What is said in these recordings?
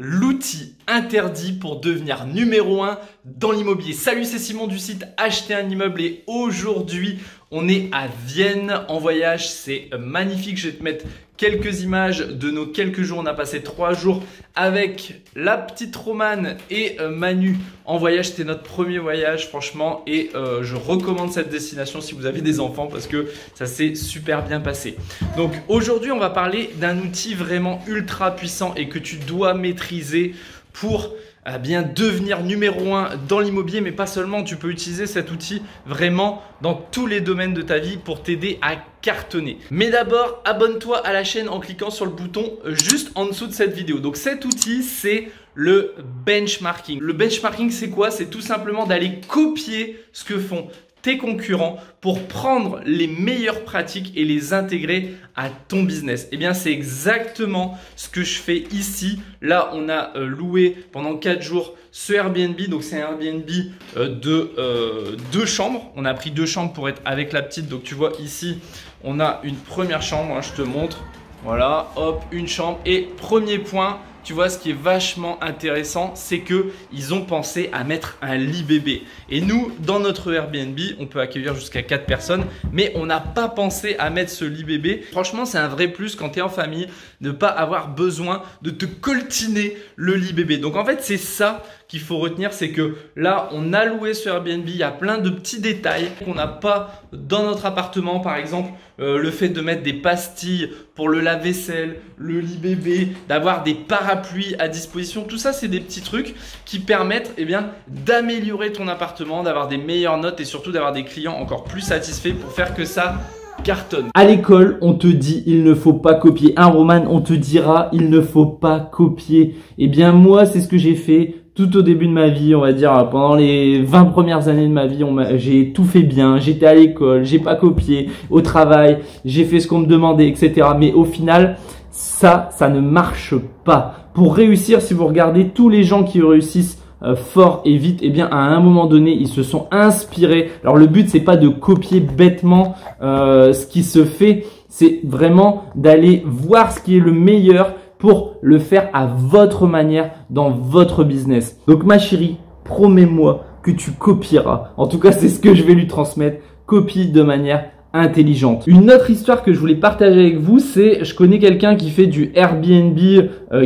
L'outil interdit pour devenir numéro 1 dans l'immobilier. Salut, c'est Simon du site Acheter un immeuble et aujourd'hui, on est à Vienne en voyage. C'est magnifique. Je vais te mettre quelques images de nos quelques jours. On a passé 3 jours avec la petite Romane et Manu en voyage. C'était notre premier voyage franchement et je recommande cette destination si vous avez des enfants parce que ça s'est super bien passé. Donc aujourd'hui, on va parler d'un outil vraiment ultra puissant et que tu dois maîtriser pour bien devenir numéro 1 dans l'immobilier, mais pas seulement. Tu peux utiliser cet outil vraiment dans tous les domaines de ta vie pour t'aider à cartonner. Mais d'abord, abonne-toi à la chaîne en cliquant sur le bouton juste en dessous de cette vidéo. Donc cet outil, c'est le benchmarking. Le benchmarking, c'est quoi? C'est tout simplement d'aller copier ce que font tes concurrents pour prendre les meilleures pratiques et les intégrer à ton business. Et bien, c'est exactement ce que je fais ici. Là, on a loué pendant 4 jours ce Airbnb. Donc, c'est un Airbnb de 2 chambres. On a pris 2 chambres pour être avec la petite. Donc, tu vois ici, on a une première chambre. Hein, je te montre. Voilà, hop, une chambre. Et premier point, tu vois, ce qui est vachement intéressant, c'est qu'ils ont pensé à mettre un lit bébé. Et nous, dans notre Airbnb, on peut accueillir jusqu'à 4 personnes, mais on n'a pas pensé à mettre ce lit bébé. Franchement, c'est un vrai plus quand tu es en famille, de ne pas avoir besoin de te coltiner le lit bébé. Donc en fait, c'est ça qu'il faut retenir, c'est que là, on a loué ce Airbnb, il y a plein de petits détails qu'on n'a pas dans notre appartement. Par exemple, le fait de mettre des pastilles pour le lave-vaisselle, le lit bébé, d'avoir des parapluies à disposition. Tout ça, c'est des petits trucs qui permettent d'améliorer ton appartement, d'avoir des meilleures notes et surtout d'avoir des clients encore plus satisfaits pour faire que ça cartonne. À l'école, on te dit il ne faut pas copier. Un Roman, on te dira il ne faut pas copier. Eh bien moi, c'est ce que j'ai fait tout au début de ma vie, on va dire pendant les 20 premières années de ma vie. J'ai tout fait bien, j'étais à l'école, j'ai pas copié, au travail, j'ai fait ce qu'on me demandait, etc. Mais au final, ça ne marche pas. Pour réussir, si vous regardez tous les gens qui réussissent fort et vite, eh bien à un moment donné ils se sont inspirés. Alors le but c'est pas de copier bêtement ce qui se fait, c'est vraiment d'aller voir ce qui est le meilleur pour le faire à votre manière dans votre business. Donc ma chérie, promets-moi que tu copieras. En tout cas c'est ce que je vais lui transmettre. Copie de manière intelligente. Une autre histoire que je voulais partager avec vous, c'est je connais quelqu'un qui fait du Airbnb,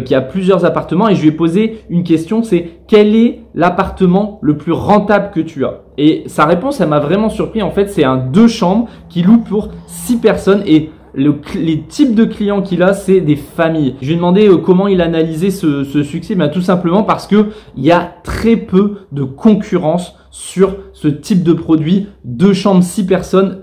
qui a plusieurs appartements et je lui ai posé une question, c'est quel est l'appartement le plus rentable que tu as? Et sa réponse, elle m'a vraiment surpris. En fait, c'est un 2 chambres qui loue pour 6 personnes et les types de clients qu'il a, c'est des familles. Je lui ai demandé comment il analysait ce succès. Ben, tout simplement parce que il y a très peu de concurrence sur ce type de produit. 2 chambres, 6 personnes,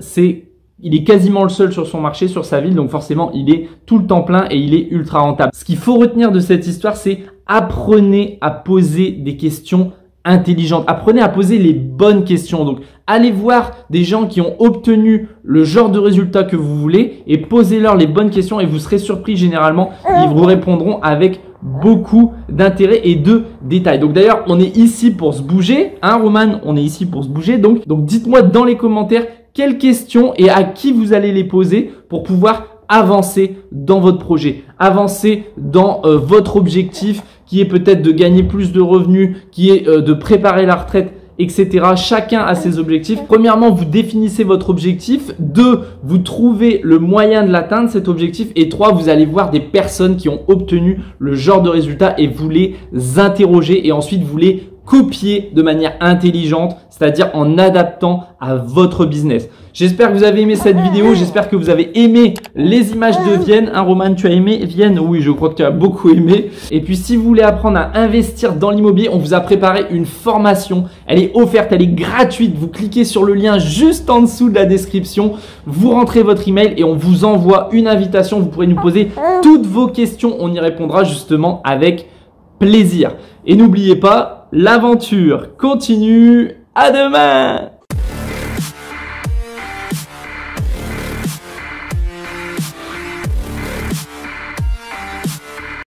il est quasiment le seul sur son marché, sur sa ville. Donc forcément, il est tout le temps plein et il est ultra rentable. Ce qu'il faut retenir de cette histoire, c'est apprenez à poser des questions intelligentes. Apprenez à poser les bonnes questions. Donc, allez voir des gens qui ont obtenu le genre de résultat que vous voulez et posez-leur les bonnes questions et vous serez surpris généralement. Ils vous répondront avec beaucoup d'intérêt et de détails. Donc d'ailleurs, on est ici pour se bouger. Hein, Roman, on est ici pour se bouger. Donc dites-moi dans les commentaires quelles questions et à qui vous allez les poser pour pouvoir avancer dans votre projet, avancer dans votre objectif qui est peut-être de gagner plus de revenus, qui est de préparer la retraite, etc. Chacun a ses objectifs. Premièrement, vous définissez votre objectif. 2, vous trouvez le moyen de l'atteindre, cet objectif. Et 3, vous allez voir des personnes qui ont obtenu le genre de résultat et vous les interrogez et ensuite vous les copier de manière intelligente, c'est-à-dire en adaptant à votre business. J'espère que vous avez aimé cette vidéo, j'espère que vous avez aimé les images de Vienne. Hein, Roman, tu as aimé Vienne? Oui, je crois que tu as beaucoup aimé. Et puis, si vous voulez apprendre à investir dans l'immobilier, on vous a préparé une formation. Elle est offerte, elle est gratuite. Vous cliquez sur le lien juste en dessous de la description. Vous rentrez votre email et on vous envoie une invitation. Vous pourrez nous poser toutes vos questions. On y répondra justement avec plaisir. Et n'oubliez pas, l'aventure continue. À demain!